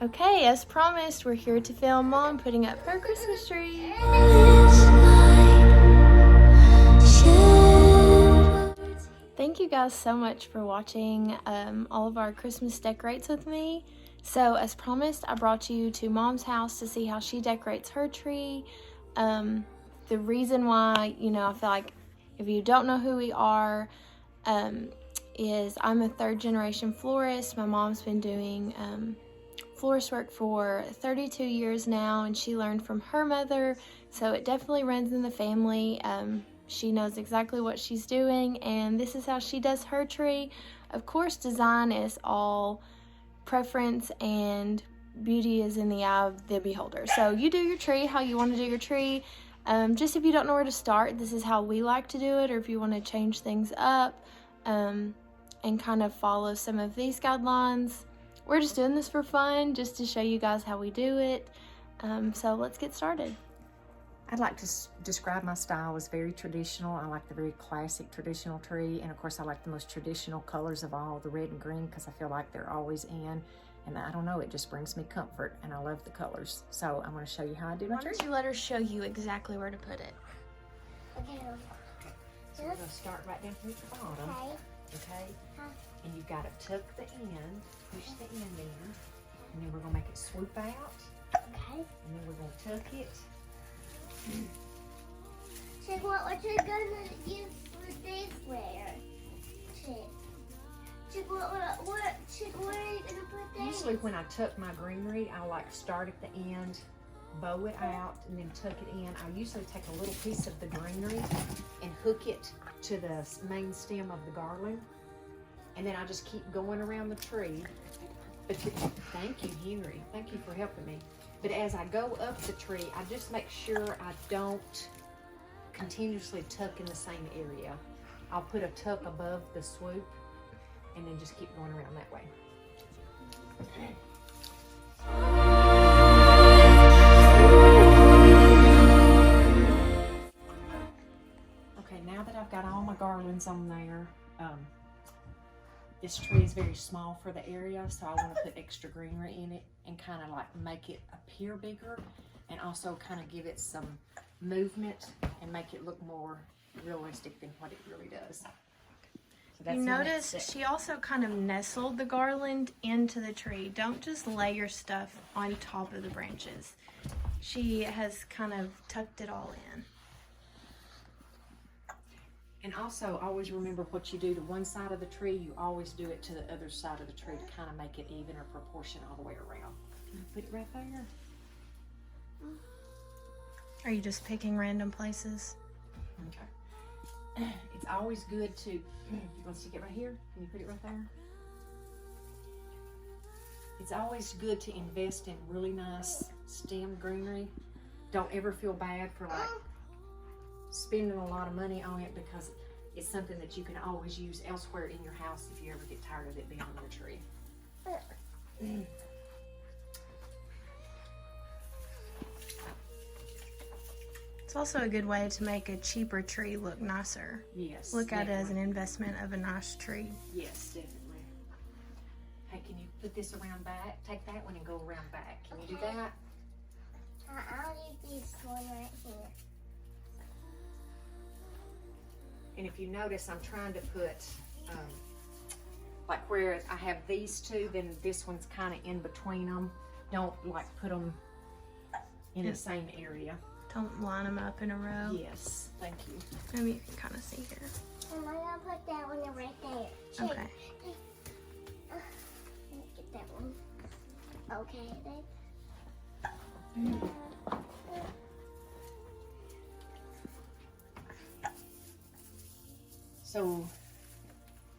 Okay, as promised, we're here to film Mom putting up her Christmas tree. Thank you guys so much for watching all of our Christmas decorates with me. So as promised, I brought you to Mom's house to see how she decorates her tree. The reason why, I feel like if you don't know who we are, is I'm a third generation florist. My mom's been doing florist work for 32 years now, and she learned from her mother, so it definitely runs in the family. She knows exactly what she's doing, and this is how she does her tree. Of course, design is all preference, and beauty is in the eye of the beholder. So you do your tree how you want to do your tree. Just if you don't know where to start, this is how we like to do it, or if you want to change things up and kind of follow some of these guidelines. We're just doing this for fun, just to show you guys how we do it. So let's get started. I'd like to describe my style as very traditional. I like the very classic traditional tree, and of course I like the most traditional colors of all, the red and green, because I feel like they're always in, and I don't know, it just brings me comfort, and I love the colors. So I'm going to show you how I do my tree. Why don't you let her show you exactly where to put it? Okay. So we're going to start right down here at the bottom. Okay? And you've got to tuck the end, push the end in, and then we're going to make it swoop out. Okay. And then we're going to tuck it. So what you gonna use for this layer? Where are you gonna put that? Usually when I tuck my greenery, I like to start at the end, bow it out, and then tuck it in. I usually take a little piece of the greenery and hook it to the main stem of the garland. And then I just keep going around the tree. But thank you, Henry. Thank you for helping me. But as I go up the tree, I just make sure I don't continuously tuck in the same area. I'll put a tuck above the swoop and then just keep going around that way. Okay, now that I've got all my garlands on there, this tree is very small for the area, so I want to put extra greenery in it and kind of like make it appear bigger, and also kind of give it some movement and make it look more realistic than what it really does. So that's you notice she also kind of nestled the garland into the tree. Don't just lay your stuff on top of the branches. She has kind of tucked it all in. And also, always remember what you do to one side of the tree, you always do it to the other side of the tree to kind of make it even or proportion all the way around. Can you put it right there? Are you just picking random places? Okay. It's always good to, you want to stick it right here? Can you put it right there? It's always good to invest in really nice stem greenery. Don't ever feel bad for like spending a lot of money on it, because it's something that you can always use elsewhere in your house if you ever get tired of it being on your tree. It's also a good way to make a cheaper tree look nicer. Yes. Look at it as an investment of a nice tree. Yes, definitely. Hey, can you put this around back? Take that one and go around back. Can you do that? I'll use this one right here. And if you notice, I'm trying to put, like where I have these two, then this one's kind of in between them. Don't like put them in the same area. Don't line them up in a row. Yes, thank you. Maybe you can kind of see here. And I'm gonna put that one right there. Okay. Get that one. Okay, then. So,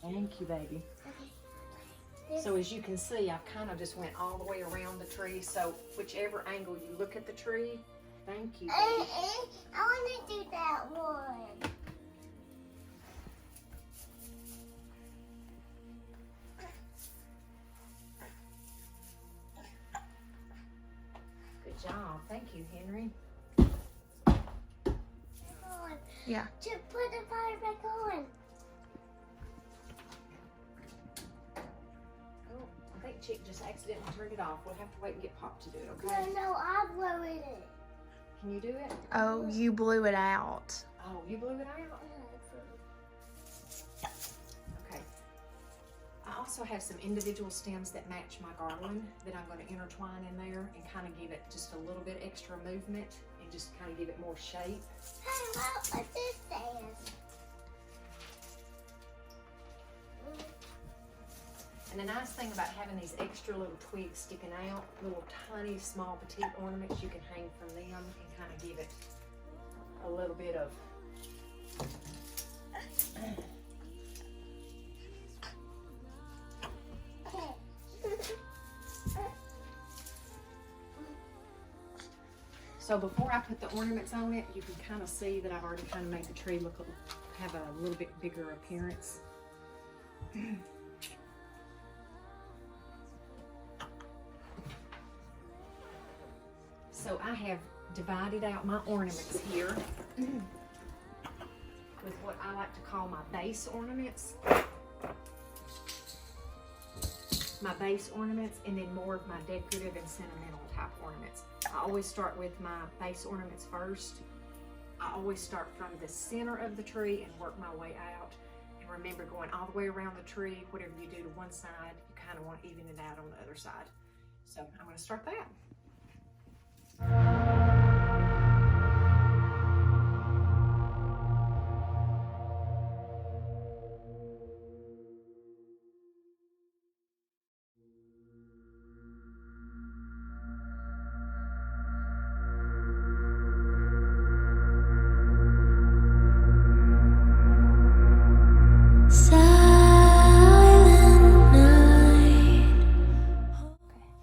thank you, baby. Okay. So as you can see, I kind of just went all the way around the tree. So whichever angle you look at the tree, thank you, baby. I want to do that one. Good job. Thank you, Henry. Yeah. To put the fire back on. I think Chick just accidentally turned it off. We'll have to wait and get Pop to do it, okay? No, I blew it. Can you do it? Oh, you blew it out. Oh, you blew it out? Okay. I also have some individual stems that match my garland that I'm going to intertwine in there and kind of give it just a little bit extra movement and just kind of give it more shape. Hey, what this says? And the nice thing about having these extra little twigs sticking out, little tiny, small, petite ornaments, you can hang from them and kind of give it a little bit of So before I put the ornaments on it, you can kind of see that I've already kind of made the tree have a little bit bigger appearance. So I have divided out my ornaments here with what I like to call my base ornaments. My base ornaments, and then more of my decorative and sentimental type ornaments. I always start with my base ornaments first. I always start from the center of the tree and work my way out. And remember, going all the way around the tree, whatever you do to one side, you kind of want to even it out on the other side. So I'm going to start that.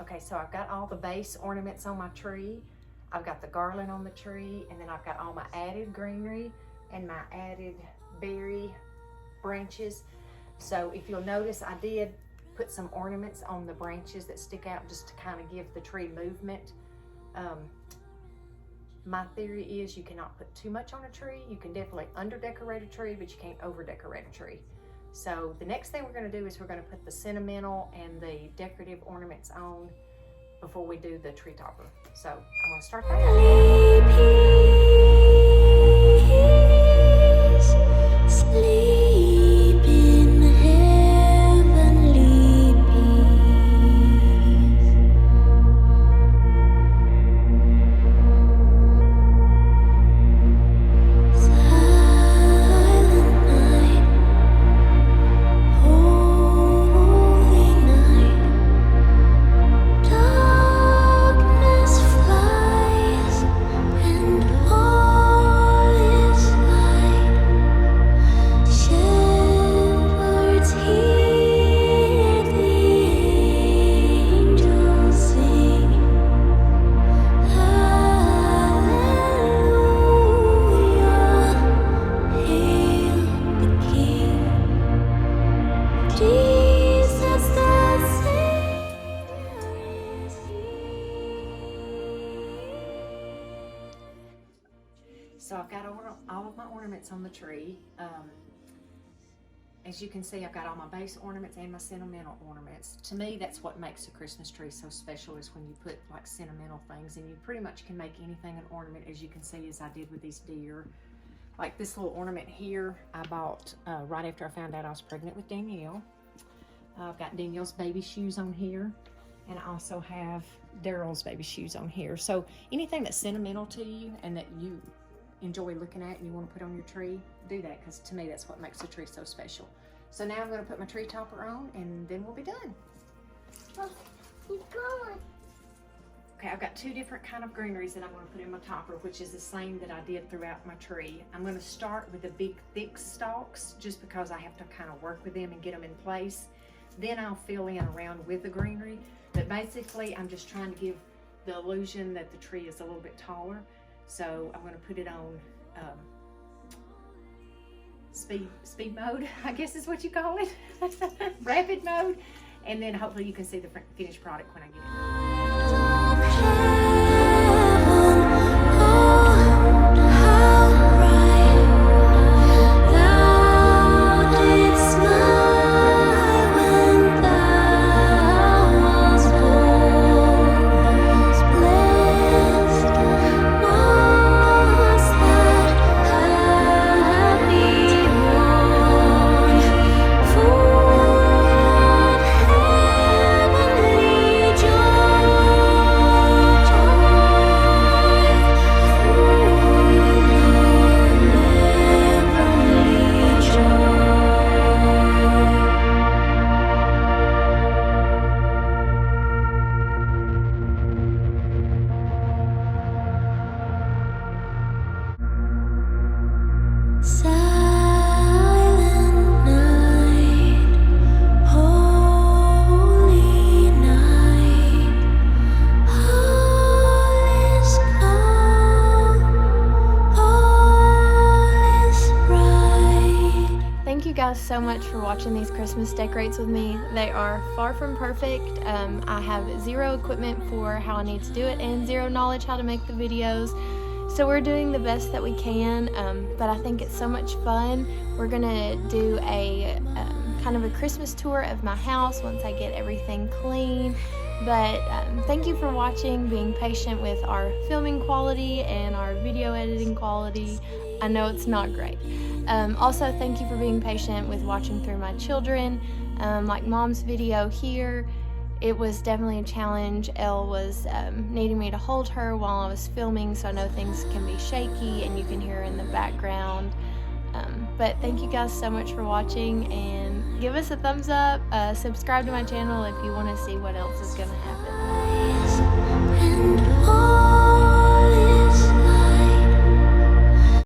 Okay, so I've got all the base ornaments on my tree. I've got the garland on the tree, and then I've got all my added greenery and my added berry branches. So if you'll notice, I did put some ornaments on the branches that stick out just to kind of give the tree movement. My theory is you cannot put too much on a tree. You can definitely under decorate a tree, but you can't over decorate a tree. So the next thing we're going to do is we're going to put the sentimental and the decorative ornaments on before we do the tree topper. So I'm going to start that. So I've got all of my ornaments on the tree. As you can see, I've got all my base ornaments and my sentimental ornaments. To me, that's what makes a Christmas tree so special, is when you put like sentimental things, and you pretty much can make anything an ornament, as you can see, as I did with these deer. Like this little ornament here, I bought right after I found out I was pregnant with Danielle. I've got Danielle's baby shoes on here, and I also have Daryl's baby shoes on here. So anything that's sentimental to you and that you enjoy looking at and you want to put on your tree, do that, because to me that's what makes the tree so special. So now I'm going to put my tree topper on, and then we'll be done. Oh, keep going. Okay, I've got two different kind of greeneries that I'm going to put in my topper, which is the same that I did throughout my tree. I'm going to start with the big thick stalks just because I have to kind of work with them and get them in place. Then I'll fill in around with the greenery, but basically I'm just trying to give the illusion that the tree is a little bit taller. So I'm going to put it on speed mode, I guess is what you call it, rapid mode, and then hopefully you can see the finished product when I get it. so much for watching these Christmas decorates with me. They are far from perfect. I have zero equipment for how I need to do it and zero knowledge how to make the videos. So we're doing the best that we can, but I think it's so much fun. We're gonna do a kind of a Christmas tour of my house once I get everything clean. But thank you for watching, being patient with our filming quality and our video editing quality. I know it's not great. Also, thank you for being patient with watching through my children. Like Mom's video here, it was definitely a challenge. Elle was needing me to hold her while I was filming, so I know things can be shaky and you can hear her in the background. But thank you guys so much for watching, and give us a thumbs up, subscribe to my channel if you want to see what else is going to happen.